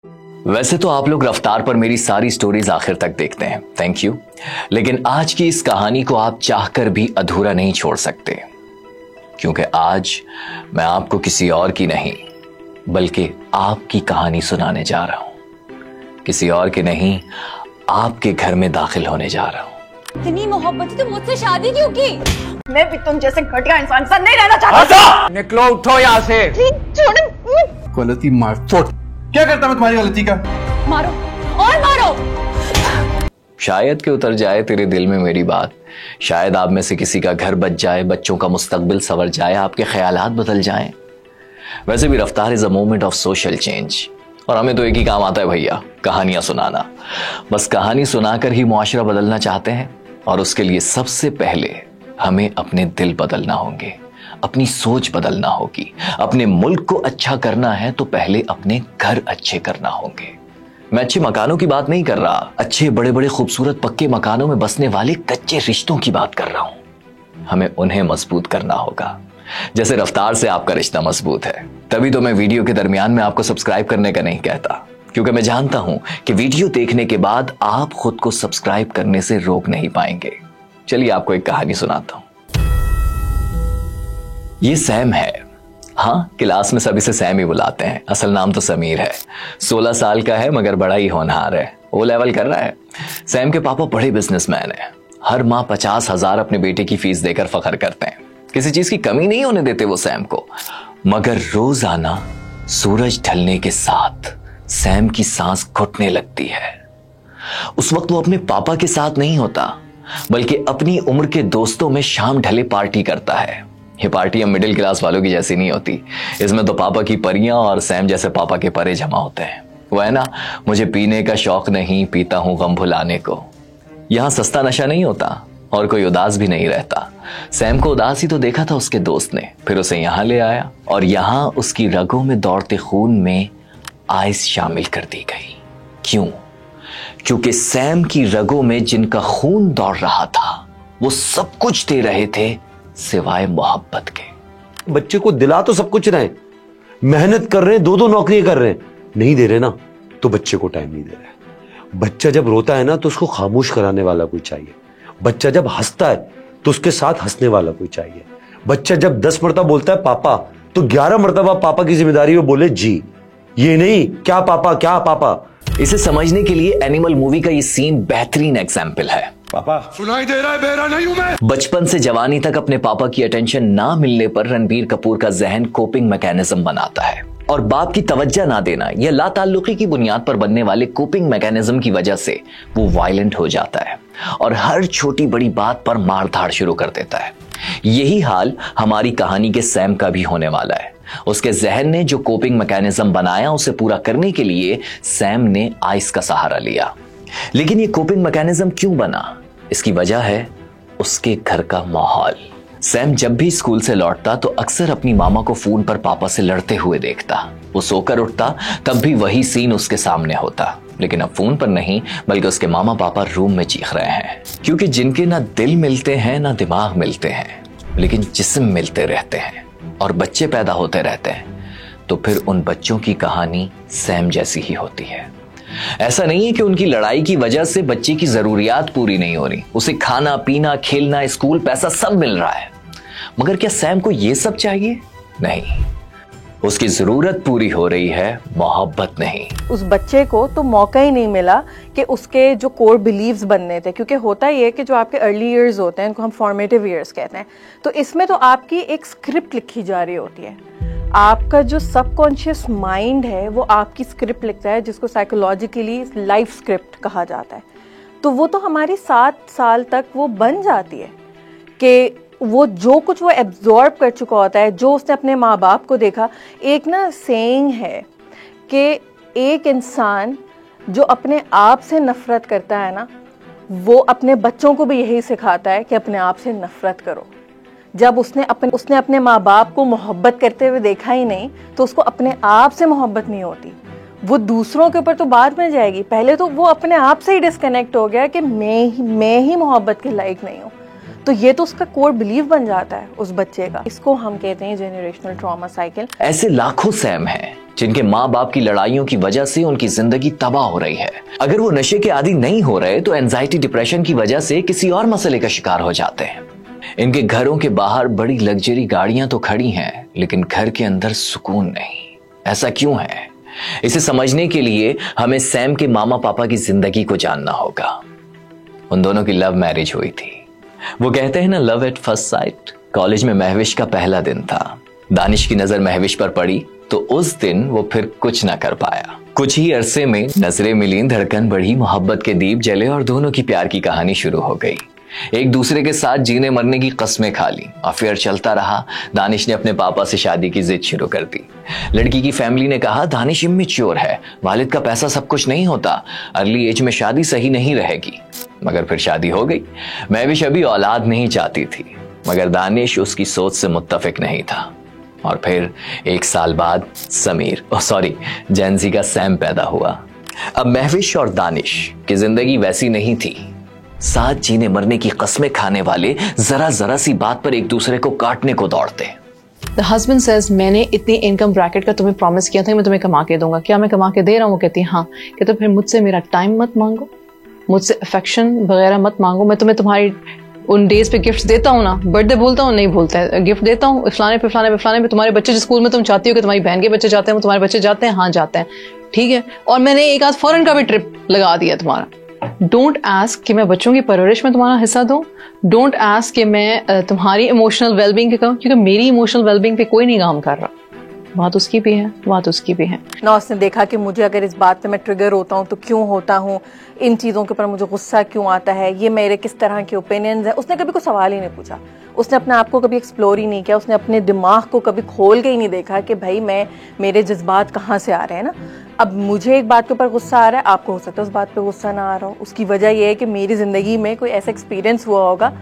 वैसे तो आप लोग रफ्तार पर मेरी सारी स्टोरीज आखिर तक देखते हैं, थैंक यू। लेकिन आज की इस कहानी को आप चाहकर भी अधूरा नहीं छोड़ सकते, क्योंकि आज मैं आपको किसी और की नहीं बल्कि आपकी कहानी सुनाने जा रहा हूं। किसी और की नहीं, आपके घर में दाखिल होने जा रहा हूं। इतनी मोहब्बत तो मुझसे शादी क्यों की? मैं भी तुम जैसे घटिया इंसान से नहीं रहना चाहता। निकलो, उठो यहाँ से। गलती मार फोड़। क्या करता मैं तुम्हारी गलती का? मारो और मारो। शायद कि उतर जाए तेरे दिल में मेरी बात, शायद आप में से किसी का घर बच जाए, बच्चों का मुस्तकबिल संवर जाए, आपके ख्यालात बदल जाएं। वैसे भी रफ्तार is a moment of social change, और हमें तो एक ही काम आता है भैया, कहानियां सुनाना। बस कहानी सुनाकर ही मुआशरा बदलना चाहते हैं, और उसके लिए सबसे पहले हमें अपने दिल बदलना होंगे, अपनी सोच बदलना होगी। अपने मुल्क को अच्छा करना है तो पहले अपने घर अच्छे करना होंगे। मैं अच्छे मकानों की बात नहीं कर रहा, अच्छे बड़े बड़े खूबसूरत पक्के मकानों में बसने वाले कच्चे रिश्तों की बात कर रहा हूं। हमें उन्हें मजबूत करना होगा, जैसे रफ्तार से आपका रिश्ता मजबूत है। तभी तो मैं वीडियो के दरमियान में आपको सब्सक्राइब करने का नहीं कहता, क्योंकि मैं जानता हूं कि वीडियो देखने के बाद आप खुद को सब्सक्राइब करने से रोक नहीं पाएंगे। चलिए आपको एक कहानी सुनाता हूं। ये सैम है। हाँ, क्लास में सभी से सैम ही बुलाते हैं, असल नाम तो समीर है। 16 साल का है मगर बड़ा ही होनहार है, ओ लेवल कर रहा है। सैम के पापा बड़े बिजनेसमैन हैं, हर माह 50,000 अपने बेटे की फीस देकर फख्र करते हैं। किसी चीज की कमी नहीं होने देते वो सैम को। मगर रोजाना सूरज ढलने के साथ सैम की सांस घुटने लगती है। उस वक्त वो अपने पापा के साथ नहीं होता, बल्कि अपनी उम्र के दोस्तों में शाम ढले पार्टी करता है। ये पार्टी हम मिडिल क्लास वालों की जैसी नहीं होती, इसमें तो पापा की परियां और सैम जैसे पापा के परे जमा होते हैं। वो है ना, मुझे पीने का शौक नहीं, पीता हूं गम भुलाने को। यहां सस्ता नशा नहीं होता और कोई उदास भी नहीं रहता। सैम को उदास ही तो देखा था उसके दोस्त ने, फिर उसे यहां ले आया और यहां उसकी रगों में दौड़ते खून में आइस शामिल कर दी गई। क्यों? क्योंकि सैम की रगों में जिनका खून दौड़ रहा था वो सब कुछ दे रहे थे सिवाय मोहब्बत के। बच्चे को दिला तो सब कुछ रहे, मेहनत कर रहे हैं, 2-2 नौकरियां कर रहे हैं, नहीं दे रहे ना तो बच्चे को टाइम नहीं दे रहे। बच्चा जब रोता है ना तो उसको खामोश कराने वाला कोई चाहिए। बच्चा जब हंसता है तो उसके साथ हंसने वाला कोई चाहिए। बच्चा जब 10 मरतबा बोलता है पापा तो 11 मरतबा पापा की जिम्मेदारी वो बोले जी, ये नहीं क्या पापा क्या पापा। इसे समझने के लिए एनिमल मूवी का ये सीन बेहतरीन एग्जाम्पल है। पापा सुनाई दे रहा है, बेरा नहीं हूं मैं। बचपन से जवानी तक अपने पापा की अटेंशन ना मिलने पर रणबीर कपूर का जहन कोपिंग मैकेनिज्म बनाता है, और बाप की तवज्जो ना देना या लाताल्लुकी की बुनियाद पर बनने वाले कोपिंग मैकेनिज्म की वजह से वो वायलेंट हो जाता है और हर छोटी बड़ी बात पर मारधाड़ शुरू कर देता है। यही हाल हमारी कहानी के सैम का भी होने वाला है। उसके जहन ने जो कोपिंग मैकेनिज्म बनाया उसे पूरा करने के लिए सैम ने आइस का सहारा लिया। लेकिन ये कोपिंग मैकेनिज्म क्यों बना? इसकी वजह है उसके घर का माहौल। सैम जब भी स्कूल से लौटता तो अक्सर अपनी मामा को फोन पर पापा से लड़ते हुए देखता। वो सोकर उठता तब भी वही सीन उसके सामने होता, लेकिन अब फोन पर नहीं बल्कि उसके मामा पापा रूम में चीख रहे हैं। क्योंकि जिनके ना दिल मिलते हैं ना दिमाग मिलते हैं, लेकिन जिस्म मिलते रहते हैं और बच्चे पैदा होते रहते हैं, तो फिर उन बच्चों की कहानी सैम जैसी ही होती है। ऐसा नहीं है कि उनकी लड़ाई की वजह से बच्चे की जरूरियात पूरी नहीं हो रही, उसे खाना पीना खेलना स्कूल पैसा सब मिल रहा है, मगर क्या सैम को यह सब चाहिए? नहीं, उसकी जरूरत पूरी हो रही है, मोहब्बत नहीं। उस बच्चे को तो मौका ही नहीं मिला कि उसके जो कोर बिलीव्स बनने थे, क्योंकि होता ये है कि जो आपके अर्ली ईयर्स होते हैं उनको हम फॉर्मेटिव ईयर्स कहते हैं, तो इसमें तो आपकी एक स्क्रिप्ट लिखी जा रही होती है। आपका जो सबकॉन्शियस माइंड है वो आपकी स्क्रिप्ट लिखता है, जिसको साइकोलॉजिकली लाइफ स्क्रिप्ट कहा जाता है। तो वो तो हमारी 7 साल तक वो बन जाती है कि वो जो कुछ वो एब्जॉर्ब कर चुका होता है, जो उसने अपने माँ बाप को देखा। एक ना सेइंग है कि एक इंसान जो अपने आप से नफरत करता है ना, वो अपने बच्चों को भी यही सिखाता है कि अपने आप से नफरत करो। जब उसने अपने माँ बाप को मोहब्बत करते हुए देखा ही नहीं, तो उसको अपने आप से मोहब्बत नहीं होती। वो दूसरों के ऊपर तो बाद में जाएगी, पहले तो वो अपने आप से ही डिस्कनेक्ट हो गया कि मैं ही मोहब्बत के लायक नहीं हूँ। तो ये तो उसका कोर बिलीव बन जाता है उस बच्चे का। इसको हम कहते हैं जेनरेशनल ट्रॉमा साइकिल। ऐसे लाखों सैम हैं जिनके माँ बाप की लड़ाइयों की वजह से उनकी जिंदगी तबाह हो रही है। अगर वो नशे के आदी नहीं हो रहे तो एंजाइटी डिप्रेशन की वजह से किसी और मसले का शिकार हो जाते हैं। इनके घरों के बाहर बड़ी लग्जरी गाड़ियां तो खड़ी हैं, लेकिन घर के अंदर सुकून नहीं। ऐसा क्यों है? इसे समझने के लिए हमें सैम के मामा पापा की जिंदगी को जानना होगा। उन दोनों की लव मैरिज हुई थी। वो कहते हैं ना, love at first sight. College में महविश का पहला दिन था। दानिश की नजर महविश पर पड़ी तो उस दिन वो फिर कुछ ना कर पाया। कुछ ही अरसे में नजरें मिली, धड़कन बढ़ी, मोहब्बत के दीप जले और दोनों की प्यार की कहानी शुरू हो गई। एक दूसरे के साथ जीने मरने की कस्में खा ली। अफेयर चलता रहा। दानिश ने अपने पापा से शादी की जिद शुरू कर दी। लड़की की फैमिली ने कहा, दानिश इमेच्योर है, वालिद का पैसा सब कुछ नहीं होता, अर्ली एज में शादी सही नहीं रहेगी। मगर फिर शादी हो गई। महविश अभी औलाद नहीं चाहती थी, मगर दानिश उसकी सोच से मुत्तफिक नहीं था। और फिर 1 साल बाद जेंजी का सैम पैदा हुआ। अब महविश और दानिश की जिंदगी वैसी नहीं थी। साथ जीने मरने की कस्में खाने वाले जरा जरा सी बात पर एक दूसरे को काटने को दौड़ते। The husband says, मैंने इतनी इनकम ब्रैकेट का तुम्हें प्रॉमिस किया था, मैं तुम्हें कमा के दूंगा, क्या मैं कमा के दे रहा हूँ? वो कहती है हाँ। कि तो फिर मुझसे मेरा टाइम मत मांगो, मुझसे अफेक्शन वगैरह मत मांगो। मैं तुम्हें तुम्हारी उन डेज पे गिफ्ट देता हूँ ना, बर्थडे बोलता हूँ, नहीं बोलता है, गिफ्ट देता हूँ फलाने पे। तुम्हारे बच्चे जिस स्कूल में तुम चाहती हो कि तुम्हारी बहन के बच्चे जाते हैं, वो तुम्हारे बच्चे जाते हैं? हाँ जाते हैं, ठीक है। और मैंने एक आध फॉरेन का भी ट्रिप लगा दिया तुम्हारा। डोंट आस्क कि मैं बच्चों की परवरिश में तुम्हारा हिस्सा दूं। डोंट आस्क कि मैं तुम्हारी इमोशनल वेलबींग के कहूँ, क्योंकि मेरी इमोशनल वेलबींग पे कोई नहीं काम कर रहा। बात उसकी भी है, बात उसकी भी है ना। उसने देखा कि मुझे अगर इस बात पे मैं ट्रिगर होता हूँ तो क्यों होता हूँ, इन चीज़ों के ऊपर मुझे गुस्सा क्यों आता है, ये मेरे किस तरह के ओपिनियंस हैं। उसने कभी कोई सवाल ही नहीं पूछा, उसने अपने आप को कभी एक्सप्लोर ही नहीं किया, उसने अपने दिमाग को कभी खोल के ही नहीं देखा कि भाई मेरे जज्बात कहाँ से आ रहे हैं ना। अब मुझे एक बात के ऊपर गुस्सा आ रहा है, आपको हो सकता है उस बात पे गुस्सा ना आ रहा हो। उसकी वजह यह है कि मेरी ज़िंदगी में कोई ऐसा एक्सपीरियंस हुआ होगा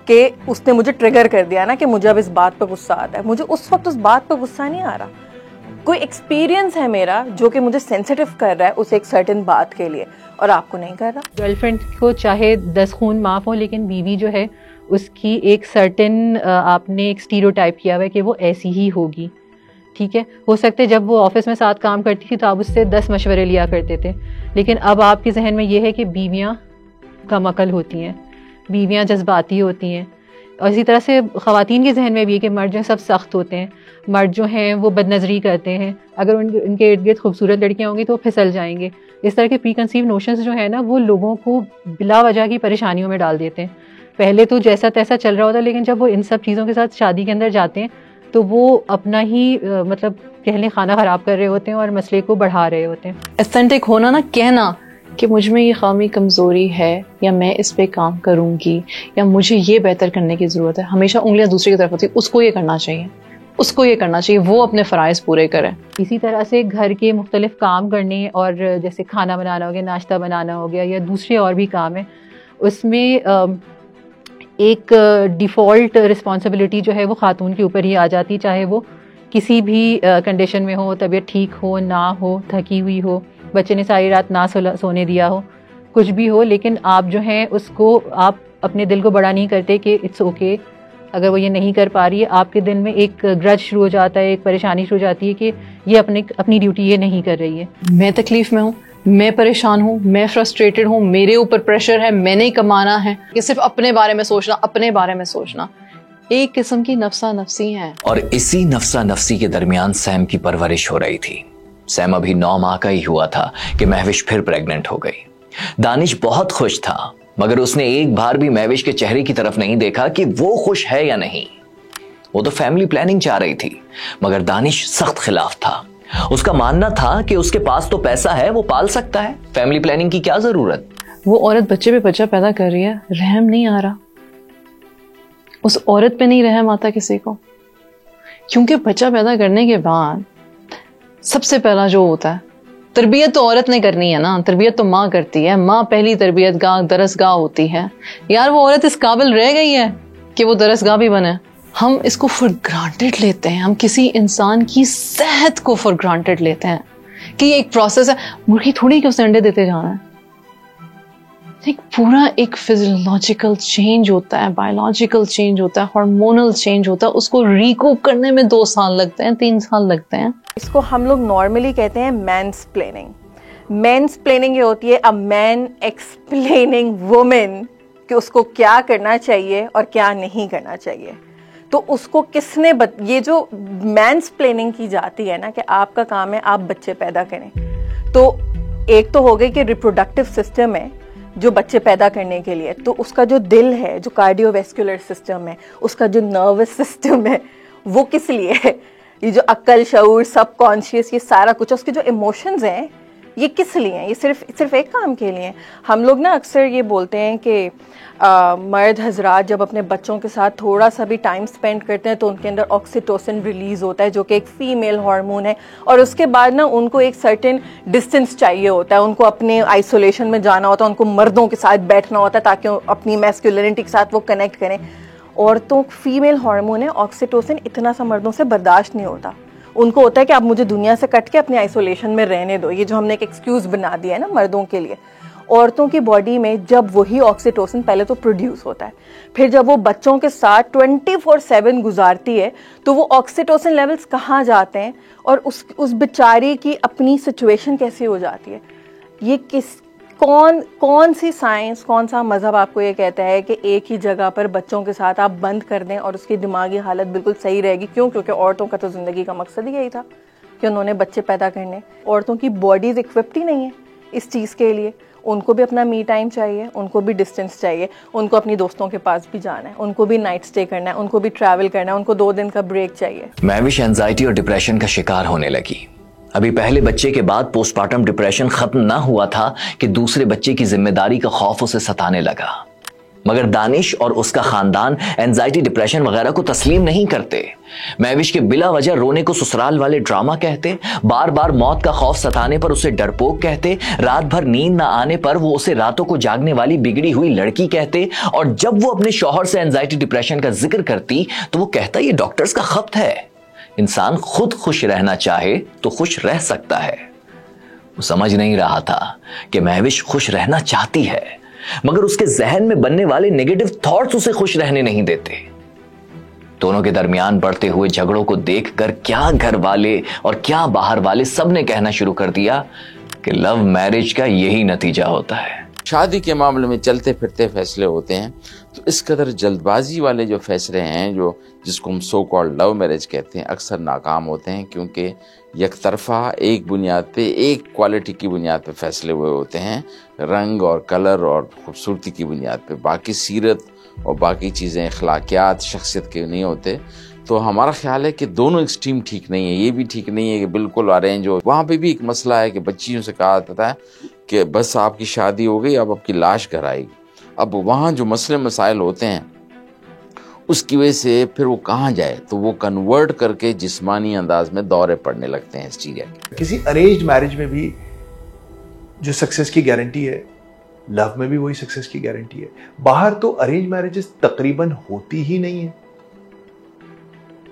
कि उसने मुझे ट्रिगर कर दिया ना कि मुझे अब इस बात पे गुस्सा आता है। मुझे उस वक्त उस बात पे गुस्सा नहीं आ रहा, कोई एक्सपीरियंस है मेरा जो कि मुझे सेंसिटिव कर रहा है उस एक सर्टेन बात के लिए, और आपको नहीं कर रहा। गर्लफ्रेंड को चाहे 10 खून माफ़ हो, लेकिन बीवी जो है उसकी एक सर्टेन आपने एक स्टीरियोटाइप किया हुआ है कि वो ऐसी ही होगी, ठीक है। हो सकता है जब वो ऑफिस में साथ काम करती थी तो आप उससे 10 मशवरे लिया करते थे, लेकिन अब आपके जहन में ये है कि बीवियाँ कम अकल होती हैं, बीवियाँ जज्बाती होती हैं। और इसी तरह से ख़वातीन के जहन में भी है कि मर्द जो हैं सब सख्त होते हैं, मर्द जो हैं वो बदनज़री करते हैं, अगर उनके इर्द गिर्द खूबसूरत लड़कियाँ होंगी तो वो फिसल जाएंगे। इस तरह के प्री कंसीव नोशंस जो है ना, वो लोगों को बिला वजह की परेशानियों में डाल देते हैं। पहले तो जैसा तैसा चल रहा होता है, लेकिन जब वो इन सब चीज़ों के साथ शादी के अंदर जाते हैं तो वो अपना ही मतलब कहले खाना ख़राब कर रहे होते हैं और मसले को बढ़ा रहे होते हैं। एस्थेटिक होना ना, कहना कि मुझ में ये खामी कमज़ोरी है या मैं इस पे काम करूँगी या मुझे ये बेहतर करने की ज़रूरत है, हमेशा उंगलियां दूसरे की तरफ होती है। उसको ये करना चाहिए, उसको ये करना चाहिए, वो अपने फ़राइज़ पूरे करे। इसी तरह से घर के मुख्तलिफ काम करने, और जैसे खाना बनाना हो गया, नाश्ता बनाना हो गया, या दूसरे और भी काम है, उसमें एक डिफ़ॉल्ट रिस्पॉन्सिबिलिटी जो है वो ख़ातून के ऊपर ही आ जाती, चाहे वो किसी भी कंडीशन में हो, तबीयत ठीक हो ना हो, थकी हुई हो, बच्चे ने सारी रात ना सोने दिया हो, कुछ भी हो, लेकिन आप जो हैं उसको आप अपने दिल को बड़ा नहीं करते कि इट्स ओके। अगर वो ये नहीं कर पा रही है, आपके दिल में एक ग्रज शुरू हो जाता है, एक परेशानी शुरू हो जाती है कि ये अपनी ड्यूटी ये नहीं कर रही है। मैं तकलीफ में हूँ, मैं परेशान हूँ, मैं फ्रस्ट्रेटेड हूँ, मेरे ऊपर प्रेशर है, मैंने ही कमाना है, कि सिर्फ अपने बारे में सोचना, अपने बारे में सोचना, एक किस्म की नफ्सा नफ्सी है। और इसी नफ्सा नफ्सी के दरमियान सैम की परवरिश हो रही थी। सैम अभी 9 माह का ही हुआ था कि महविश फिर प्रेग्नेंट हो गई। दानिश बहुत खुश था, मगर उसने एक बार भी महविश के चेहरे की तरफ नहीं देखा कि वो खुश है या नहीं। वो तो फैमिली प्लानिंग चाह रही थी, मगर दानिश सख्त खिलाफ था। उसका मानना था कि उसके पास तो पैसा है, वो पाल सकता है, फैमिली प्लानिंग की क्या जरूरत। वो औरत बच्चे पे बच्चा पैदा कर रही है, रहम नहीं आ रहा उस औरत पे, नहीं रहम आता किसी को, क्योंकि बच्चा पैदा करने के बाद सबसे पहला जो होता है, तरबियत तो औरत ने करनी है ना, तरबियत तो माँ करती है, माँ पहली तरबियत गाह दरसगाह होती है। यार वो औरत इस काबिल रह गई है कि वो दरसगाह भी बने। हम इसको फॉर ग्रांटेड लेते हैं, हम किसी इंसान की सेहत को फॉर ग्रांटेड लेते हैं कि ये एक प्रोसेस है। मुर्गी थोड़ी कि उसे अंडे देते जाना है, एक पूरा एक फिजियोलॉजिकल चेंज होता है, बायोलॉजिकल चेंज होता है, हार्मोनल चेंज होता है, उसको रिकूप करने में 2 साल लगते हैं, 3 साल लगते हैं। इसको हम लोग नॉर्मली कहते हैं मैंसप्लेनिंग। मैंसप्लेनिंग ये होती है अ मैन एक्सप्लेनिंग वुमेन कि उसको क्या करना चाहिए और क्या नहीं करना चाहिए। तो उसको किसने ये जो मैंसप्लेनिंग की जाती है ना कि आपका काम है आप बच्चे पैदा करें, तो एक तो हो गई कि रिप्रोडक्टिव सिस्टम है जो बच्चे पैदा करने के लिए, तो उसका जो दिल है, जो कार्डियोवैस्कुलर सिस्टम है, उसका जो नर्वस सिस्टम है, वो किस लिए है? ये जो अक्ल, शऊर, सबकॉन्शियस, ये सारा कुछ, उसके जो इमोशंस हैं, ये किस लिए हैं? ये सिर्फ एक काम के लिए हैं। हम लोग ना अक्सर ये बोलते हैं कि मर्द हजरात जब अपने बच्चों के साथ थोड़ा सा भी टाइम स्पेंड करते हैं तो उनके अंदर ऑक्सीटोसिन रिलीज होता है, जो कि एक फीमेल हार्मोन है, और उसके बाद ना उनको एक सर्टेन डिस्टेंस चाहिए होता है, उनको अपने आइसोलेशन में जाना होता है, उनको मर्दों के साथ बैठना होता है ताकि अपनी मैस्कुलिनिटी के साथ वो कनेक्ट करें। औरतों फीमेल हार्मोन है ऑक्सीटोसिन, इतना सा मर्दों से बर्दाश्त नहीं होता। उनको होता है कि आप मुझे दुनिया से कट के अपने आइसोलेशन में रहने दो। ये जो हमने एक एक्सक्यूज बना दिया है ना मर्दों के लिए। औरतों की बॉडी में जब वही ऑक्सीटोसिन पहले तो प्रोड्यूस होता है, फिर जब वो बच्चों के साथ 24/7 गुजारती है तो वो ऑक्सीटोसिन लेवल्स कहाँ जाते हैं और उस बेचारी की अपनी सिचुएशन कैसी हो जाती है। ये कौन सी साइंस, कौन सा मजहब आपको ये कहता है कि एक ही जगह पर बच्चों के साथ आप बंद कर दें और उसकी दिमागी हालत बिल्कुल सही रहेगी? क्यों? क्योंकि औरतों का तो जिंदगी का मकसद ही यही था कि उन्होंने बच्चे पैदा करने। औरतों की बॉडीज इक्विप्ड ही नहीं है इस चीज़ के लिए। उनको भी अपना मी टाइम चाहिए, उनको भी डिस्टेंस चाहिए, उनको अपनी दोस्तों के पास भी जाना है, उनको भी नाइट स्टे करना है, उनको भी ट्रैवल करना है, उनको 2 दिन का ब्रेक चाहिए। महविश एंजाइटी और डिप्रेशन का शिकार होने लगी। अभी पहले बच्चे के बाद पोस्टमार्टम डिप्रेशन खत्म ना हुआ था कि दूसरे बच्चे की जिम्मेदारी का खौफ उसे सताने लगा। मगर दानिश और उसका खानदान एंजाइटी, डिप्रेशन वगैरह को तस्लीम नहीं करते। महविश के बिला वजह रोने को ससुराल वाले ड्रामा कहते, बार बार मौत का खौफ सताने पर उसे डरपोक कहते, रात भर नींद ना आने पर वो उसे रातों को जागने वाली बिगड़ी हुई लड़की कहते, और जब वो अपने शौहर से एंजाइटी डिप्रेशन का जिक्र करती तो वो कहता ये डॉक्टर्स का खप्त है। इंसान खुद खुश रहना चाहे तो खुश रह सकता है। वो समझ नहीं रहा था कि महविश खुश रहना चाहती है, मगर उसके जहन में बनने वाले नेगेटिव थॉट्स उसे खुश रहने नहीं देते। दोनों के दरमियान बढ़ते हुए झगड़ों को देखकर क्या घर वाले और क्या बाहर वाले सब ने कहना शुरू कर दिया कि लव मैरिज का यही नतीजा होता है। शादी के मामले में चलते फिरते फैसले होते हैं, तो इस कदर जल्दबाजी वाले जो फैसले हैं, जो जिसको हम सो कॉल्ड लव मैरिज कहते हैं, अक्सर नाकाम होते हैं, क्योंकि एक तरफा एक बुनियाद पे, एक क्वालिटी की बुनियाद पे फैसले हुए होते हैं, रंग और कलर और खूबसूरती की बुनियाद पे। बाकी सीरत और बाकी चीज़ें, अखलाकियात, शख्सियत के नहीं होते। तो हमारा ख्याल है कि दोनों एक्सट्रीम ठीक नहीं है। ये भी ठीक नहीं है कि बिल्कुल अरेंज हो। वहाँ पे भी एक मसला है कि बच्चियों से कहा जाता है कि बस आपकी शादी हो गई, अब आपकी लाश घर आएगी। अब वहाँ जो मसले मसाइल होते हैं उसकी वजह से फिर वो कहाँ जाए, तो वो कन्वर्ट करके जिस्मानी अंदाज में दौरे पड़ने लगते हैं इस चीज़ के। किसी अरेंज्ड मैरिज में भी जो सक्सेस की गारंटी है, लव में भी वही सक्सेस की गारंटी है। बाहर तो अरेंज मैरिजेस तकरीबन होती ही नहीं है,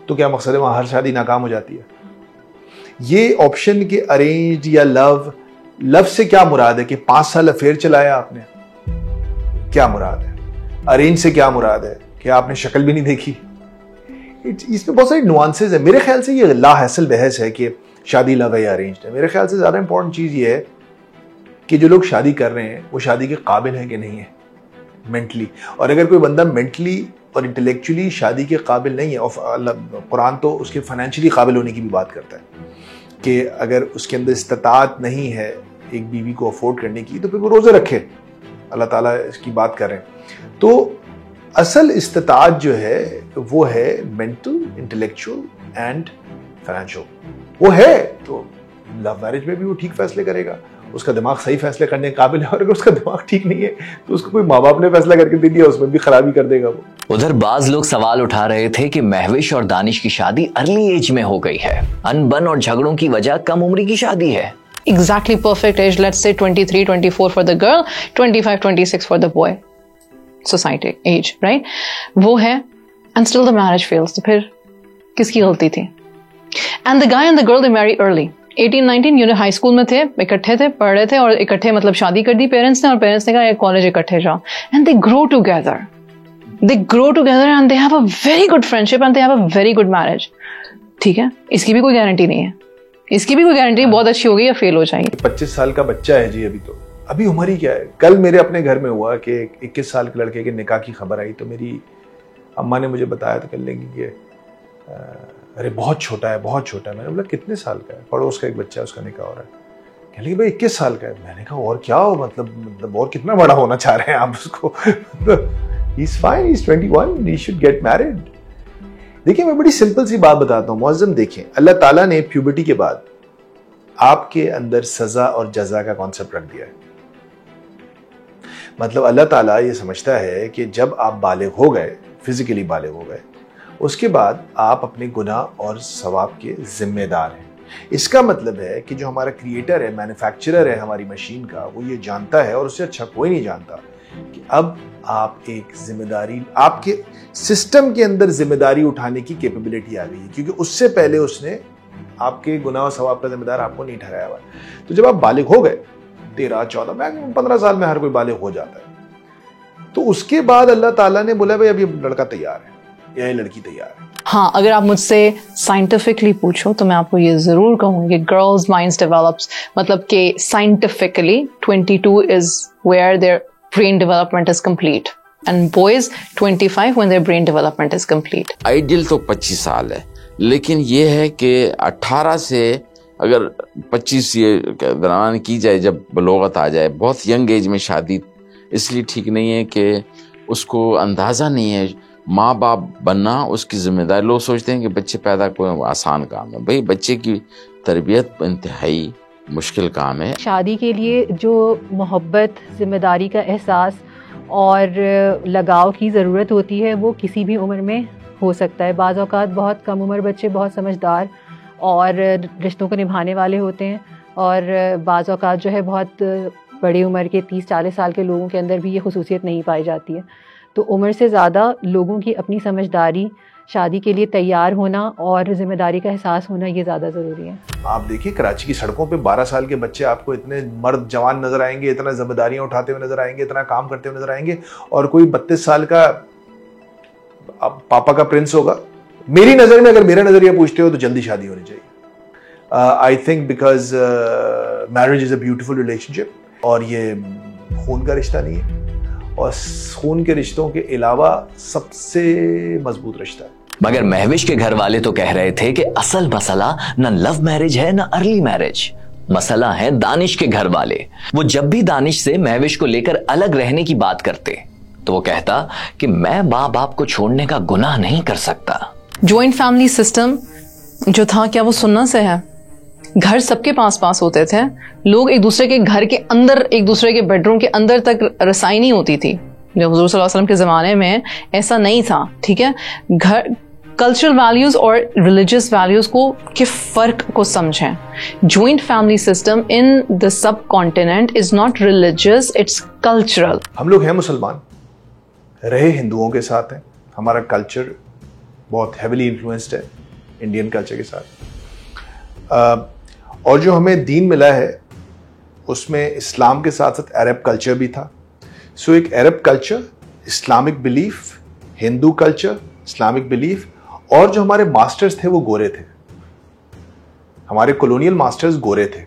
तो क्या मकसद है वहां हर शादी नाकाम हो जाती है? ये ऑप्शन के अरेंज या लव से क्या मुराद है कि 5 साल अफेयर चलाया आपने? क्या मुराद है? अरेंज से क्या मुराद है कि आपने शक्ल भी नहीं देखी? इसमें बहुत सारी नुआंसेस है। मेरे ख्याल से ये लाहसल बहस है कि शादी लव है या अरेंज्ड है। मेरे ख्याल से ज्यादा इंपॉर्टेंट चीज ये है कि जो लोग शादी कर रहे हैं वो शादी के काबिल है कि नहीं है मेंटली। और अगर कोई बंदा मेंटली और इंटेलेक्चुअली शादी के काबिल नहीं है, और कुरान तो उसके फाइनेंशियली काबिल होने की भी बात करता है कि अगर उसके अंदर इस्तात नहीं है एक बीवी को अफोर्ड करने की, तो फिर वो रोजे रखे। अल्लाह ताला इसकी बात कर रहे हैं। तो असल इस्तात जो है वो है मेंटल, इंटेलेक्चुअल एंड फाइनेंशियल। वो है तो लव मैरिज में भी वो ठीक फैसले करेगा, उसका दिमाग सही फैसले करने के काबिल है। और अगर उसका दिमाग ठीक नहीं है तो उसको कोई माँ बाप ने फैसला करके दे दिया, उसमें भी खराबी कर देगा वो। उधर बाज लोग सवाल उठा रहे थे कि महविश और दानिश की शादी अर्ली एज में हो गई है, अनबन और झगड़ों की वजह कम उम्र की शादी है। Exactly perfect age, let's say 23, 24 for the girl, 25, 26 for the boy. Society age, right? वो है, and still the marriage fails. तो फिर किसकी गलती थी? And the guy and the girl, they marry early. 18-19 high school में थे, इकट्ठे थे, पढ़ रहे थे और इकट्ठे मतलब शादी कर दी पेरेंट्स ने और पेरेंट्स ने कहा कॉलेज इकट्ठे जाओ and they grow together and they have a very good friendship and they have a very good marriage. ठीक है, इसकी भी कोई गारंटी नहीं है, इसकी भी कोई गारंटी बहुत अच्छी होगी या फेल हो जाएगी। 25 साल का बच्चा है जी, अभी उम्र ही क्या है। कल मेरे अपने घर में हुआ कि 21 साल के लड़के के निकाह की खबर आई तो मेरी अम्मा ने मुझे बताया तो कहने लगी कि अरे बहुत छोटा है, बहुत छोटा है। मैंने बोला कितने साल का है? पड़ोस का एक बच्चा है, उसका निकाह हो रहा है। कहने लगी भाई 21 साल का है। मैंने कहा और क्या हो, मतलब और कितना बड़ा होना चाह रहे हैं आप उसको? He's fine, he's 21, he should get married। देखिए मैं बड़ी सिंपल सी बात बताता हूँ मुअज्जम, देखें अल्लाह ताला ने प्यूबर्टी के बाद आपके अंदर सजा और जजा का कॉन्सेप्ट रख दिया है। मतलब अल्लाह ताला ये समझता है कि जब आप बालिग हो गए, फिजिकली बालिग हो गए, उसके बाद आप अपने गुनाह और सवाब के जिम्मेदार हैं। इसका मतलब है कि जो हमारा क्रिएटर है, मैन्युफैक्चरर है हमारी मशीन का, वो ये जानता है और उससे अच्छा कोई नहीं जानता कि अब आप एक जिम्मेदारी, आपके सिस्टम के अंदर जिम्मेदारी उठाने की कैपेबिलिटी आ गई है, क्योंकि उससे पहले उसने आपके गुनाह और सवाब का जिम्मेदार आपको नहीं ठहराया हुआ। तो जब आप बालिग हो गए 13, 14, मैक्सिमम 15 साल में हर कोई बालिग हो जाता है, तो उसके बाद अल्लाह ताला ने बोला भाई अब ये लड़का तैयार है या ये लड़की तैयार है। हाँ, अगर आप मुझसे साइंटिफिकली पूछो तो मैं आपको ये जरूर कहूंगी कि गर्ल्स माइंड्स डेवलप्स, मतलब कि scientifically 22 is where their brain development is complete and boys 25 when their brain development is complete। Ideal तो 25 साल है, लेकिन ये है कि 18 से अगर 25 ये दरमियान की जाए, जब बलोगत आ जाए, बहुत यंग एज में शादी इसलिए ठीक नहीं है कि उसको अंदाज़ा नहीं है माँ बाप बनना, उसकी जिम्मेदारी। लोग सोचते हैं कि बच्चे पैदा कोई आसान काम है, भाई बच्चे की तरबियत इंतहाई मुश्किल काम है। शादी के लिए जो मोहब्बत, जिम्मेदारी का एहसास और लगाव की ज़रूरत होती है वो किसी भी उम्र में हो सकता है। बाज़ औक़ात बहुत कम उम्र बच्चे बहुत समझदार और रिश्तों को निभाने वाले होते हैं, और बाज़ औक़ात जो है बहुत बड़ी उम्र के 30-40 साल के लोगों के अंदर भी ये खुसूसियत नहीं पाई जाती है। तो उम्र से ज़्यादा लोगों की अपनी समझदारी, शादी के लिए तैयार होना और जिम्मेदारी का एहसास होना ये ज़्यादा ज़रूरी है। आप देखिए कराची की सड़कों पे 12 साल के बच्चे आपको इतने मर्द जवान नजर आएंगे, इतना जिम्मेदारियां उठाते हुए नजर आएंगे, इतना काम करते हुए नजर आएंगे, और कोई 32 साल का पापा का प्रिंस होगा। मेरी नज़र में, अगर मेरा नज़रिया पूछते हो तो जल्दी शादी होनी चाहिए। I think because marriage is a beautiful relationship, और ये खून का रिश्ता नहीं है, और खून के रिश्तों के अलावा सबसे मजबूत रिश्ता है। मगर महविश के घर वाले तो कह रहे थे कि असल मसला न लव मैरिज है न अर्ली मैरिज, मसला है दानिश के घर वाले। वो जब भी दानिश से महविश को लेकर अलग रहने की बात करते तो वो कहता कि मैं माँ बाप को छोड़ने का गुनाह नहीं कर सकता। ज्वाइंट फैमिली सिस्टम जो था, क्या वो सुन्नत से है? घर सबके पास होते थे, लोग एक दूसरे के घर के अंदर, एक दूसरे के बेडरूम के अंदर तक रसाई नहीं होती थी। जब हुजूर सल्लल्लाहु अलैहि वसल्लम के ज़माने में ऐसा नहीं था, ठीक है। घर कल्चरल वैल्यूज और रिलीजियस वैल्यूज को के फर्क को समझें। Joint family system in the sub continent is not religious, it's cultural. हम लोग हैं मुसलमान, रहे हिंदुओं के साथ हैं, हमारा कल्चर बहुत हैविली इन्फ्लुएंस्ड है इंडियन कल्चर के साथ, और जो हमें दीन मिला है उसमें इस्लाम के साथ साथ अरब कल्चर भी था। सो एक अरब culture, Islamic belief, Hindu culture, Islamic belief, और जो हमारे मास्टर्स थे वो गोरे थे, हमारे कॉलोनियल मास्टर्स गोरे थे।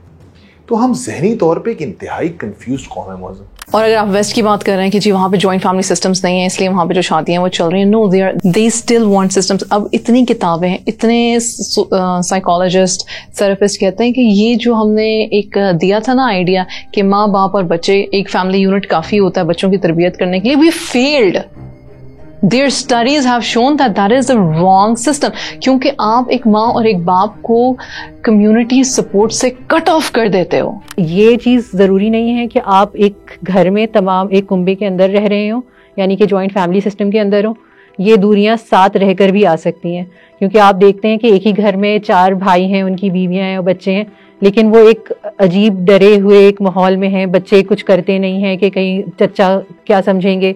तो हम जहनी तौर पे एक इंतहाई कंफ्यूज कौम है मौजूद। और अगर आप वेस्ट की बात कर रहे हैं कि जी वहाँ पे जॉइंट फैमिली सिस्टम्स नहीं है इसलिए वहाँ पे जो शादियाँ वो चल रही हैं, no, they still want systems. अब इतनी किताबें हैं, इतने साइकोलॉजिस्ट, थेरेपिस्ट कहते हैं कि ये जो हमने एक दिया था ना आइडिया कि माँ बाप और बच्चे एक फैमिली यूनिट काफ़ी होता है बच्चों की तरबियत करने के लिए, we failed. Their studies have shown that that is the wrong system, क्योंकि आप एक माँ और एक बाप को कम्युनिटी सपोर्ट से कट ऑफ कर देते हो। ये चीज़ ज़रूरी नहीं है कि आप एक घर में तमाम एक कुंबे के अंदर रह रहे हो, यानी कि जॉइंट फैमिली सिस्टम के अंदर हो। ये दूरियां साथ रहकर भी आ सकती हैं, क्योंकि आप देखते हैं कि एक ही घर में 4 भाई हैं, उनकी बीवियां हैं और बच्चे हैं, लेकिन वो एक अजीब डरे हुए एक माहौल में हैं। बच्चे कुछ करते नहीं हैं कि कहीं चचा क्या समझेंगे,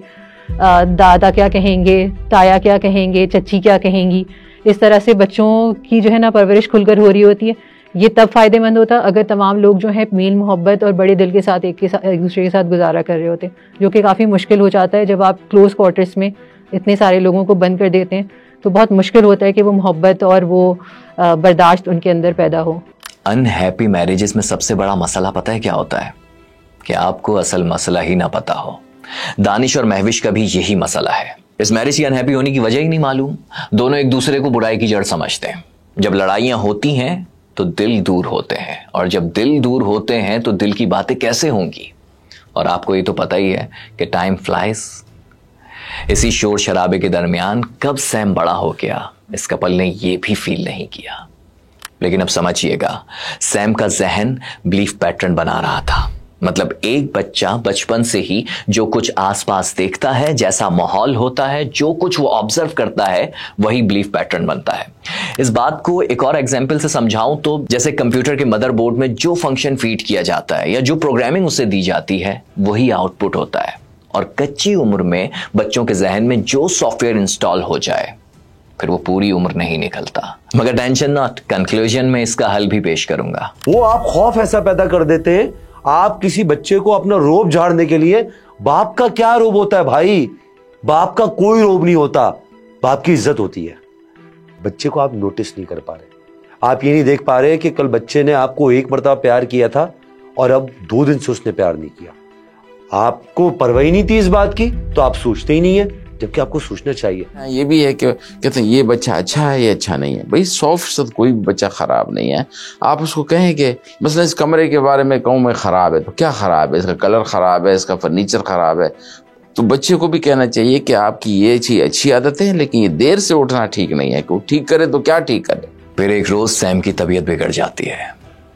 दादा क्या कहेंगे, ताया क्या कहेंगे, चच्ची क्या कहेंगी। इस तरह से बच्चों की जो है ना परवरिश खुलकर हो रही होती है। ये तब फ़ायदेमंद होता अगर तमाम लोग जो हैं मेल मोहब्बत और बड़े दिल के साथ एक दूसरे के साथ गुजारा कर रहे होते, जो कि काफ़ी मुश्किल हो जाता है जब आप क्लोज़ क्वार्टर्स में इतने सारे लोगों को बंद कर देते हैं। तो बहुत मुश्किल होता है कि वो मोहब्बत और वो बर्दाश्त उनके अंदर पैदा हो। अनहैप्पी मैरिजेस में सबसे बड़ा मसला पता है क्या होता है? कि आपको असल मसला ही ना पता हो। दानिश और महविश का भी यही मसला है। इस मैरिज की अनहैप्पी होने की वजह ही नहीं मालूम। दोनों एक दूसरे को बुराई की जड़ समझते हैं। जब लड़ाइयां होती हैं तो दिल दूर होते हैं, और जब दिल दूर होते हैं तो दिल की बातें कैसे होंगी। और आपको ये तो पता ही है कि टाइम फ्लाइज। इसी शोर शराबे के दरमियान कब सैम बड़ा हो गया, इस कपल ने ये भी फील नहीं किया। लेकिन अब समझिएगा, सैम का जहन बिलीफ पैटर्न बना रहा था। मतलब एक बच्चा बचपन से ही जो कुछ आसपास देखता है, जैसा माहौल होता है, जो कुछ वो ऑब्जर्व करता है, वही बिलीफ पैटर्न बनता है। इस बात को एक और एग्जांपल से समझाऊं तो जैसे कंप्यूटर के मदरबोर्ड में जो फंक्शन फीड किया जाता है या जो प्रोग्रामिंग उसे दी जाती है, वही आउटपुट होता है। और कच्ची उम्र में बच्चों के जहन में जो सॉफ्टवेयर इंस्टॉल हो जाए, फिर वो पूरी उम्र नहीं निकलता। मगर टेंशन नॉट, कंक्लूजन में इसका हल भी पेश करूंगा। वो आप खौफ ऐसा पैदा कर देते हैं। आप किसी बच्चे को अपना रोब झाड़ने के लिए, बाप का क्या रोब होता है भाई? बाप का कोई रोब नहीं होता, बाप की इज्जत होती है। बच्चे को आप नोटिस नहीं कर पा रहे। आप ये नहीं देख पा रहे कि कल बच्चे ने आपको एक मर्तबा प्यार किया था और अब 2 दिन से उसने प्यार नहीं किया। आपको परवाह ही नहीं थी इस बात की, तो आप सोचते ही नहीं है, जबकि आपको सोचना चाहिए। ये भी है कि कहते हैं ये बच्चा अच्छा है, ये अच्छा नहीं है। भाई 100% कोई बच्चा खराब नहीं है। आप उसको कहें कि मसलन इस कमरे के बारे में कहूँ मैं खराब है, तो क्या खराब है? इसका कलर खराब है, इसका फर्नीचर खराब है। तो बच्चे को भी कहना चाहिए कि आपकी ये चीज अच्छी आदतें हैं, लेकिन ये देर से उठना ठीक नहीं है। कि ठीक करे तो क्या ठीक करे। फिर एक रोज सैम की तबीयत बिगड़ जाती है,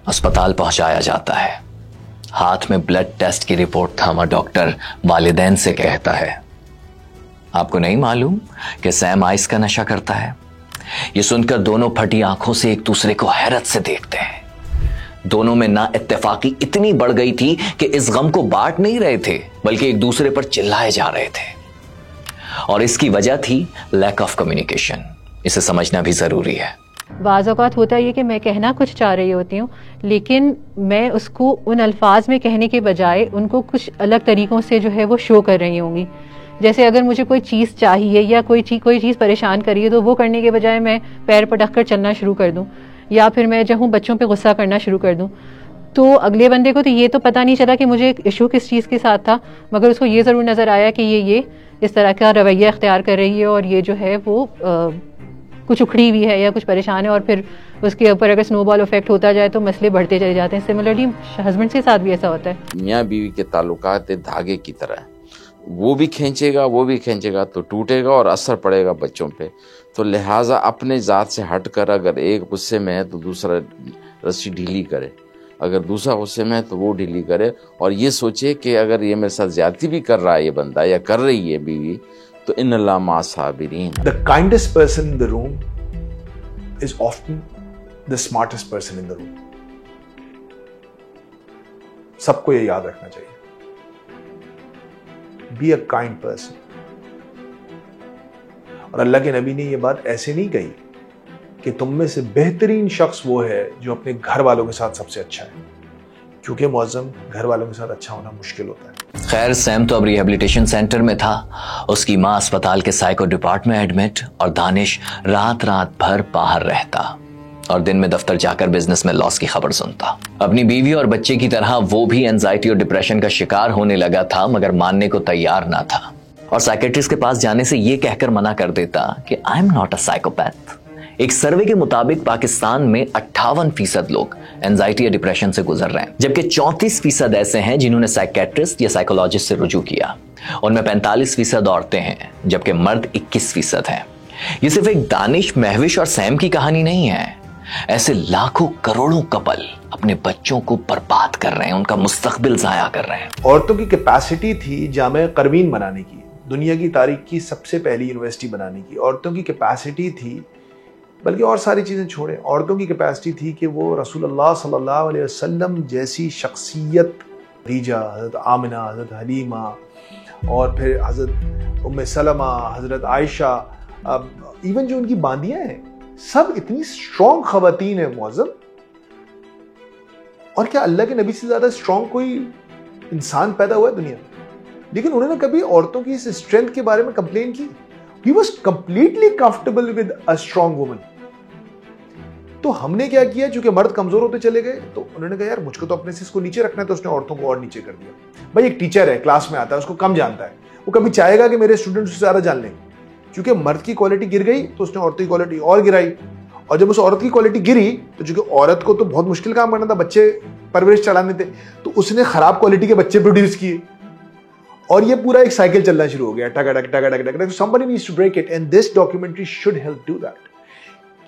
अस्पताल पहुंचाया जाता है। हाथ में ब्लड टेस्ट की रिपोर्ट थामा डॉक्टर वालिदैन से कहता है, आपको नहीं मालूम कि सैम आइस का नशा करता है? ये सुनकर दोनों फटी आंखों से एक दूसरे को हैरत से देखते हैं। दोनों में ना इत्तेफाकी इतनी बढ़ गई थी कि इस गम को बांट नहीं रहे थे, बल्कि एक दूसरे पर चिल्लाए जा रहे थे। और इसकी वजह थी लैक ऑफ कम्युनिकेशन। इसे समझना भी जरूरी है। बाज़ औक़ात होता है कि मैं कहना कुछ चाह रही होती हूँ, लेकिन मैं उसको उन अल्फाज में कहने के बजाय उनको कुछ अलग तरीकों से जो है वो शो कर रही होंगी। जैसे अगर मुझे कोई चीज़ चाहिए या कोई चीज़ परेशान कर रही है, तो वो करने के बजाय मैं पैर पटक कर चलना शुरू कर दूँ, या फिर मैं चाहूँ बच्चों पे गुस्सा करना शुरू कर दूँ। तो अगले बंदे को तो ये तो पता नहीं चला कि मुझे इशू किस चीज़ के साथ था, मगर उसको ये ज़रूर नज़र आया कि ये इस तरह का रवैया इख्तियार कर रही है और ये जो है वो कुछ उखड़ी हुई है या कुछ परेशान है, और फिर उसके ऊपर अगर स्नोबॉल इफेक्ट होता जाए तो मसले बढ़ते चले जाते हैं। सिमिलरली हस्बैंड के साथ भी ऐसा होता है। मियाँ बीवी के ताल्लुकात धागे की तरह है, वो भी खींचेगा तो टूटेगा और असर पड़ेगा बच्चों पे। तो लिहाजा अपने ज़ात से हट कर अगर एक गुस्से में है तो दूसरा रस्सी ढीली करे, अगर दूसरा गुस्से में है तो वो ढीली करे, और ये सोचे कि अगर ये मेरे साथ ज्यादती भी कर रहा है ये बंदा या कर रही है बीवी, तो इन्नल्लाह मा साबिरीन। The kindest person in the room is often the smartest person in the room. सबको ये याद रखना चाहिए। Be a kind person. और अल्लाह के नबी ने ये बात ऐसे नहीं कही कि तुम में से बेहतरीन शख्स वो है जो अपने घर वालों के साथ सबसे अच्छा है, क्योंकि मुअज़्ज़म घर वालों के साथ अच्छा होना मुश्किल होता है। खैर सैम तो अब रिहेबिलिटेशन सेंटर में था, उसकी माँ अस्पताल के साइको डिपार्टमेंट में एडमिट, और दानिश रात भर बाहर रहता और दिन में दफ्तर जाकर बिजनेस में लॉस की खबर सुनता। अपनी बीवी और बच्चे की तरह वो भी एंजाइटी और डिप्रेशन का शिकार होने लगा था, मगर मानने को तैयार ना था, और साइकेट्रिस्ट के पास जाने से ये कहकर मना कर देता कि I am not a psychopath. एक सर्वे के मुताबिक पाकिस्तान में 58% लोग एंजाइटी या डिप्रेशन से गुजर रहे हैं, जबकि 34% ऐसे हैं जिन्होंने साइकेट्रिस्ट या साइकोलॉजिस्ट से रुजू किया। उनमें 45% औरतें हैं, जबकि मर्द 21% हैं। ये सिर्फ एक दानिश, महविश और सैम की कहानी नहीं है। ऐसे लाखों करोड़ों कपल अपने बच्चों को बर्बाद कर रहे हैं, उनका मुस्तकबिल जाया कर रहे हैं। औरतों की कैपेसिटी थी जामे करवीन बनाने की, दुनिया की तारीख की सबसे पहली यूनिवर्सिटी बनाने की। औरतों की कैपेसिटी थी, बल्कि और सारी चीज़ें छोड़ें, औरतों की कैपेसिटी थी कि वो रसूलुल्लाह सल्लल्लाहु अलैहि वसल्लम जैसी शख्सियत, खदीजा, हज़रत आमिना, हज़रत हलीमा, और फिर हज़रत उम्मे सलमा, हज़रत आयशा, इवन जो उनकी बांदियाँ हैं, सब इतनी स्ट्रॉन्ग ख़वातीन हैं मुअज़्ज़म और क्या अल्लाह के नबी से ज्यादा स्ट्रांग कोई इंसान पैदा हुआ है दुनिया में? लेकिन उन्होंने कभी औरतों की इस स्ट्रेंथ के बारे में कंप्लेन की? He was completely comfortable with a strong woman. तो हमने क्या किया, चूंकि मर्द कमजोर होते चले गए तो उन्होंने कहा यार मुझको तो अपने से इसको नीचे रखना है, तो उसने औरतों को और नीचे कर दिया। भाई एक टीचर है, क्लास में आता है, उसको कम जानता है, वो कभी चाहेगा कि मेरे स्टूडेंट उससे ज्यादा जान लें। चूंकि मर्द की क्वालिटी गिर गई तो उसने औरत की क्वालिटी और गिराई, और जब उस औरत की क्वालिटी गिरी तो चूंकि औरत को तो बहुत मुश्किल काम करना था, बच्चे परवरिश चलाने थे, तो उसने खराब क्वालिटी के बच्चे प्रोड्यूस किए, और ये पूरा एक साइकिल चलना शुरू हो गया, टक टक टक टक टक। somebody needs to break it and this documentary should help do that,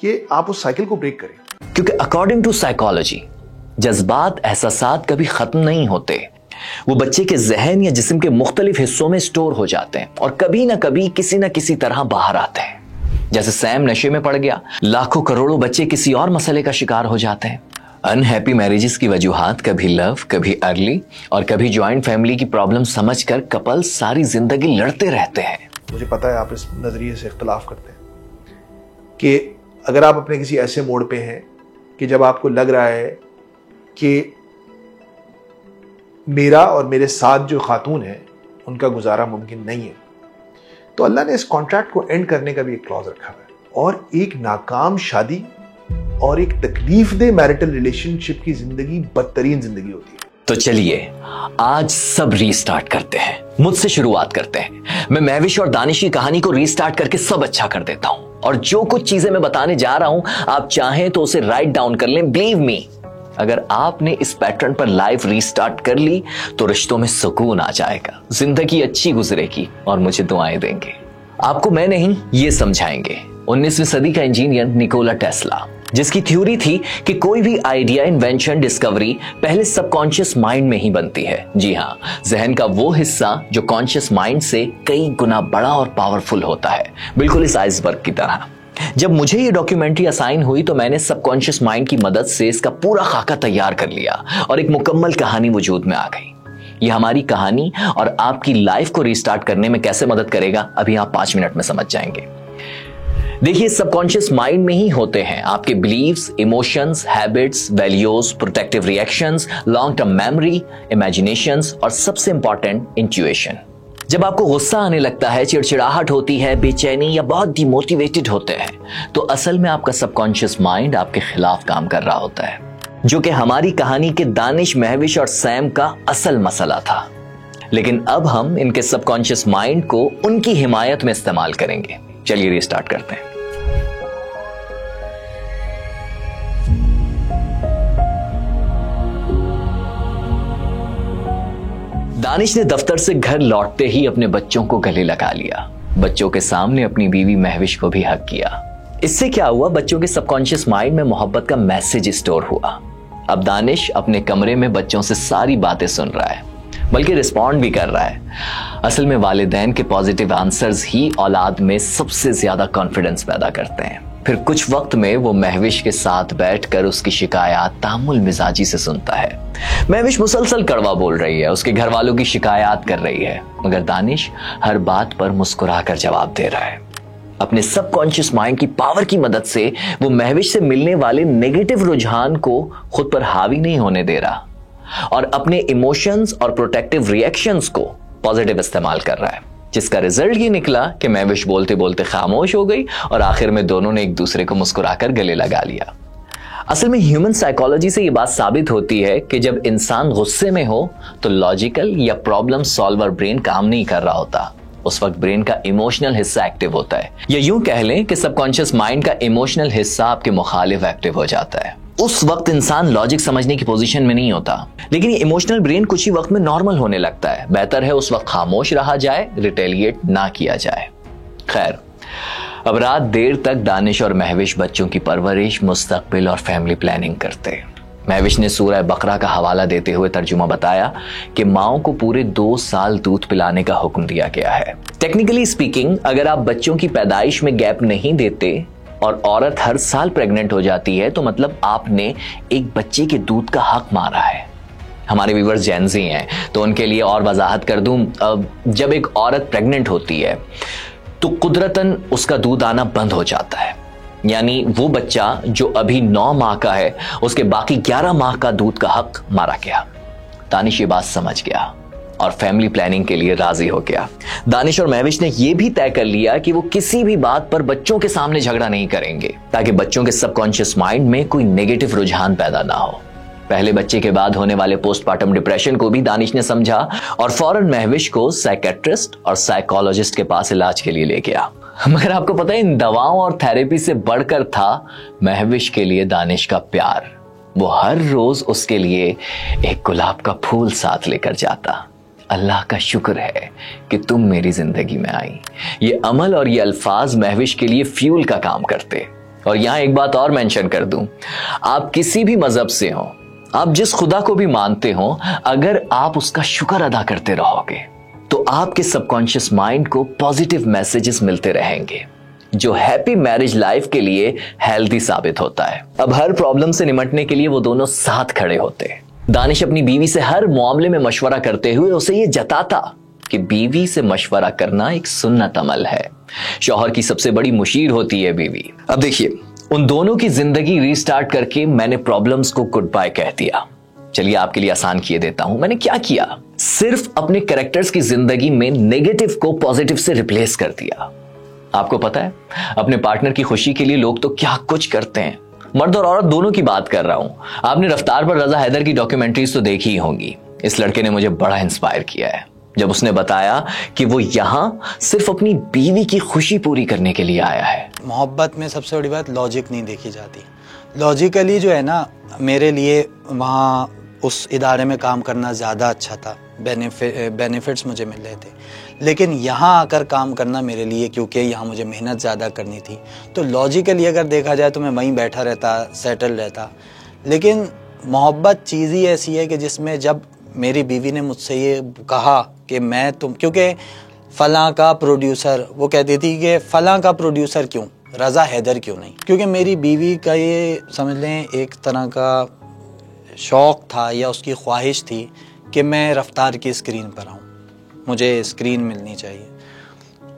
कि आप उस साइकिल को ब्रेक करें। क्योंकि अकॉर्डिंग टू साइकोलॉजी जज्बात एहसासात कभी खत्म नहीं होते, वो बच्चे के जहन या जिस्म के मुख्तलिफ हिस्सों में स्टोर हो जाते हैं और कभी ना कभी किसी ना किसी तरह बाहर आते हैं। जैसे सैम नशे में पड़ गया, लाखों करोड़ों बच्चे किसी और मसले का शिकार हो जाते हैं। अनहैप्पी मैरिजेस की वजूहात कभी लव, कभी अर्ली और कभी ज्वाइंट फैमिली की प्रॉब्लम समझकर कपल सारी जिंदगी लड़ते रहते हैं। मुझे पता है आप इस नजरिए से इख्तलाफ करते हैं कि अगर आप अपने किसी ऐसे मोड़ पे हैं कि जब आपको लग रहा है कि मेरा और मेरे साथ जो खातून है उनका गुजारा मुमकिन नहीं है, तो अल्लाह ने इस कॉन्ट्रैक्ट को एंड करने का भी एक क्लॉज रखा है। और एक नाकाम शादी और एक तकलीफ दे मैरिटल रिलेशनशिप की जिंदगी बदतरीन जिंदगी होती है। तो चलिए आज सब रीस्टार्ट करते हैं, मुझसे शुरुआत करते हैं। मैं महविश और दानिश की कहानी को रीस्टार्ट करके सब अच्छा कर देता हूं, और जो कुछ चीजें मैं बताने जा रहा हूं आप चाहें तो उसे राइट डाउन कर लें। बिलीव मी, अगर आपने इस पैटर्न पर लाइफ रीस्टार्ट कर ली तो रिश्तों में सुकून आ जाएगा, जिंदगी अच्छी गुजरेगी और मुझे दुआएं देंगे। आपको मैं नहीं, ये समझाएंगे 19वीं सदी का इंजीनियर निकोला टेस्ला, जिसकी थ्योरी थी कि कोई भी आइडिया, इन्वेंशन, डिस्कवरी पहले सबकॉन्शियस माइंड में ही बनती है। जी हाँ, जहन का वो हिस्सा जो कॉन्शियस माइंड से कई गुना बड़ा और पावरफुल होता है, बिल्कुल इस आइसबर्ग की तरह। जब मुझे ये डॉक्यूमेंट्री असाइन हुई तो मैंने सबकॉन्शियस माइंड की मदद से इसका पूरा खाका तैयार कर लिया और एक मुकम्मल कहानी वजूद में आ गई। ये हमारी कहानी और आपकी लाइफ को रिस्टार्ट करने में कैसे मदद करेगा, अभी आप 5 मिनट में समझ जाएंगे। देखिए, सबकॉन्शियस माइंड में ही होते हैं आपके beliefs, emotions, habits, values, protective reactions, long term memory, imaginations और सबसे इंपॉर्टेंट इंट्यूशन। जब आपको गुस्सा आने लगता है, चिड़चिड़ाहट होती है, बेचैनी या बहुत डिमोटिवेटेड होते हैं, तो असल में आपका सबकॉन्शियस माइंड आपके खिलाफ काम कर रहा होता है, जो कि हमारी कहानी के दानिश, महविश और सैम का असल मसला था। लेकिन अब हम इनके सबकॉन्शियस माइंड को उनकी हिमायत में इस्तेमाल करेंगे। चलिए रिस्टार्ट करते हैं। दानिश ने दफ्तर से घर लौटते ही अपने बच्चों को गले लगा लिया, बच्चों के सामने अपनी बीवी महविश को भी हक किया। इससे क्या हुआ, बच्चों के सबकॉन्शियस माइंड में मोहब्बत का मैसेज स्टोर हुआ। अब दानिश अपने कमरे में बच्चों से सारी बातें सुन रहा है, बल्कि रिस्पॉन्ड भी कर रहा है। असल में वालिदैन के पॉजिटिव आंसर्स ही औलाद में सबसे ज्यादा कॉन्फिडेंस पैदा करते हैं। फिर कुछ वक्त में वो महविश के साथ बैठकर उसकी शिकायत तामुल मिजाजी से सुनता है। महविश मुसलसल कड़वा बोल रही है, उसके घर वालों की शिकायत कर रही है, मगर दानिश हर बात पर मुस्कुराकर जवाब दे रहा है। अपने सबकॉन्शियस माइंड की पावर की मदद से वो महविश से मिलने वाले नेगेटिव रुझान को खुद पर हावी नहीं होने दे रहा और अपने इमोशंस और प्रोटेक्टिव रिएक्शंस को पॉजिटिव इस्तेमाल कर रहा है, जिसका रिजल्ट ये निकला कि महविश बोलते बोलते खामोश हो गई और आखिर में दोनों ने एक दूसरे को मुस्कुराकर गले लगा लिया। असल में ह्यूमन साइकोलॉजी से ये बात साबित होती है कि जब इंसान गुस्से में हो तो लॉजिकल या प्रॉब्लम सॉल्वर ब्रेन काम नहीं कर रहा होता, उस वक्त ब्रेन का इमोशनल हिस्सा एक्टिव होता है, या यूं कह लें कि सबकॉन्शियस माइंड का इमोशनल हिस्सा आपके मुखालिफ एक्टिव हो जाता है। उस वक्त इंसान लॉजिक समझने की पोजीशन में नहीं होता, लेकिन ये इमोशनल ब्रेन कुछ ही वक्त में नॉर्मल होने लगता है। बेहतर है उस वक्त खामोश रहा जाए, रिटेलिएट ना किया जाए। खैर, अब रात देर तक दानिश और महविश बच्चों की परवरिश, मुस्तकबिल और फैमिली प्लानिंग करते। महविश ने सूरह बकरा का हवाला देते हुए तर्जुमा बताया कि माओ को पूरे 2 साल दूध पिलाने का हुक्म दिया गया है। टेक्निकली स्पीकिंग, अगर आप बच्चों की पैदाइश में गैप नहीं देते और औरत हर साल प्रेग्नेंट हो जाती है तो मतलब आपने एक बच्चे के दूध का हक मारा है। हमारे व्यूअर्स जेनजी हैं तो उनके लिए और वजाहत कर दूं, जब एक औरत प्रेग्नेंट होती है तो कुदरतन उसका दूध आना बंद हो जाता है, यानी वो बच्चा जो अभी 9 माह का है, उसके बाकी 11 माह का दूध का हक मारा गया। दानिश ये बात समझ गया और फैमिली प्लानिंग के लिए राजी हो गया। दानिश और महविश ने यह भी तय कर लिया कि वो किसी भी बात पर बच्चों के सामने झगड़ा नहीं करेंगे, ताकि बच्चों के सबकॉन्शियस माइंड में कोई नेगेटिव रुझान पैदा ना हो। पहले बच्चे के बाद होने वाले पोस्टमार्टम डिप्रेशन को भी दानिश ने समझा और फौरन महविश को साइकेट्रिस्ट और साइकोलॉजिस्ट के पास इलाज के लिए ले गया। मगर आपको पता है, इन दवाओं और थेरेपी से बढ़कर था महविश के लिए दानिश का प्यार। वो हर रोज उसके लिए एक गुलाब का फूल साथ लेकर जाता। अल्लाह का शुक्र है कि तुम मेरी जिंदगी में आई। ये अमल और ये अल्फाज महविश के लिए फ्यूल का काम करते। और यहां एक बात और मेंशन कर दूं, आप किसी भी मजहब से हो, आप जिस खुदा को भी मानते हो, अगर आप उसका शुक्र अदा करते रहोगे तो आपके सबकॉन्शियस माइंड को पॉजिटिव मैसेजेस मिलते रहेंगे, जो हैप्पी मैरिज लाइफ के लिए हेल्दी साबित होता है। अब हर प्रॉब्लम से निपटने के लिए वो दोनों साथ खड़े होते। दानिश अपनी बीवी से हर मामले में मशवरा करते हुए उसे ये जताता कि बीवी से मशवरा करना एक सुन्नत अमल है, शौहर की सबसे बड़ी मुशीर होती है बीवी। अब देखिए, उन दोनों की जिंदगी रीस्टार्ट करके मैंने प्रॉब्लम्स को गुड बाय कह दिया। चलिए आपके लिए आसान किए देता हूं। मैंने क्या किया, सिर्फ अपने कैरेक्टर्स की जिंदगी में नेगेटिव को पॉजिटिव से रिप्लेस कर दिया। आपको पता है, अपने पार्टनर की खुशी के लिए लोग तो क्या कुछ करते हैं। मर्द और औरत दोनों की बात कर रहा हूं। आपने रफ्तार पर रजा हैदर की डॉक्यूमेंट्रीज तो देखी ही होंगी। इस लड़के ने मुझे बड़ा इंस्पायर किया है जब उसने बताया कि वो यहां सिर्फ अपनी बीवी की खुशी पूरी करने के लिए आया है। मोहब्बत में सबसे बड़ी बात लॉजिक नहीं देखी जाती। लॉजिकली जो है ना, मेरे लिए वहाँ उस इदारे में काम करना ज़्यादा अच्छा था, बेनिफिट्स मुझे मिल रहे थे। लेकिन यहाँ आकर काम करना मेरे लिए, क्योंकि यहाँ मुझे मेहनत ज़्यादा करनी थी, तो लॉजिकली अगर देखा जाए तो मैं वहीं बैठा रहता, सेटल रहता। लेकिन मोहब्बत चीज़ ही ऐसी है कि जिसमें जब मेरी बीवी ने मुझसे ये कहा कि मैं क्योंकि फ़लाँ का प्रोड्यूसर, वो कहती थी कि फ़लाँ का प्रोड्यूसर क्यों, रज़ा हैदर क्यों नहीं, क्योंकि मेरी बीवी का ये समझ लें एक तरह का शौक़ था या उसकी ख्वाहिश थी कि मैं रफ्तार की स्क्रीन पर आऊँ, मुझे स्क्रीन मिलनी चाहिए।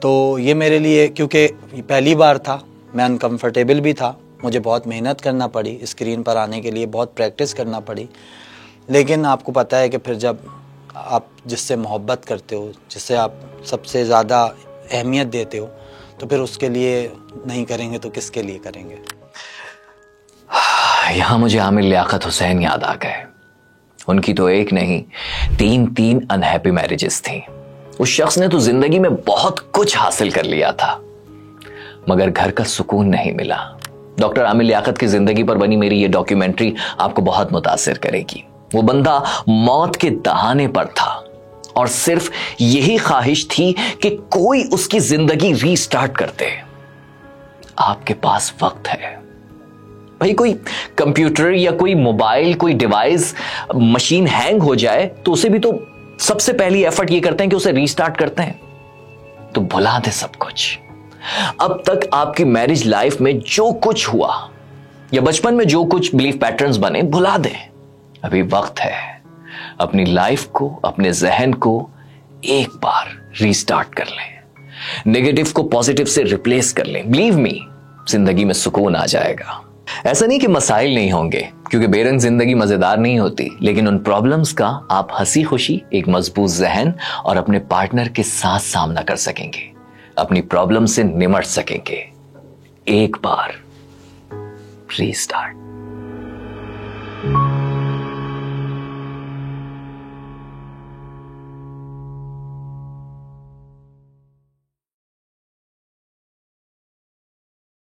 तो ये मेरे लिए, क्योंकि पहली बार था, मैं अनकम्फर्टेबल भी था, मुझे बहुत मेहनत करना पड़ी स्क्रीन पर आने के लिए, बहुत प्रैक्टिस करना पड़ी। लेकिन आपको पता है कि फिर जब आप जिससे मोहब्बत करते हो, जिससे आप सबसे ज़्यादा अहमियत देते हो, तो फिर उसके लिए नहीं करेंगे तो किसके लिए करेंगे। यहां मुझे आमिर लियाकत हुसैन याद आ गए। उनकी तो एक नहीं, 3 अनहैप्पी मैरिजेस थी। उस शख्स ने तो जिंदगी में बहुत कुछ हासिल कर लिया था, मगर घर का सुकून नहीं मिला। डॉक्टर आमिर लियाकत की जिंदगी पर बनी मेरी ये डॉक्यूमेंट्री आपको बहुत मुतासिर करेगी। वो बंदा मौत के दहाने पर था और सिर्फ यही ख्वाहिश थी कि कोई उसकी जिंदगी रीस्टार्ट कर दे। आपके पास वक्त है भाई, कोई कंप्यूटर या कोई मोबाइल, कोई डिवाइस, मशीन हैंग हो जाए तो उसे भी तो सबसे पहली एफर्ट ये करते हैं कि उसे रीस्टार्ट करते हैं। तो भुला दे सब कुछ। अब तक आपकी मैरिज लाइफ में जो कुछ हुआ या बचपन में जो कुछ बिलीफ पैटर्न्स बने, भुला दे। अभी वक्त है अपनी लाइफ को, अपने जहन को एक बार रीस्टार्ट कर लें, नेगेटिव को पॉजिटिव से रिप्लेस कर लें। बिलीव मी, जिंदगी में सुकून आ जाएगा। ऐसा नहीं कि मसाइल नहीं होंगे, क्योंकि बेरंग जिंदगी मजेदार नहीं होती, लेकिन उन प्रॉब्लम्स का आप हंसी खुशी, एक मजबूत जहन और अपने पार्टनर के साथ सामना कर सकेंगे, अपनी प्रॉब्लम से निमट सकेंगे। एक बार रीस्टार्ट।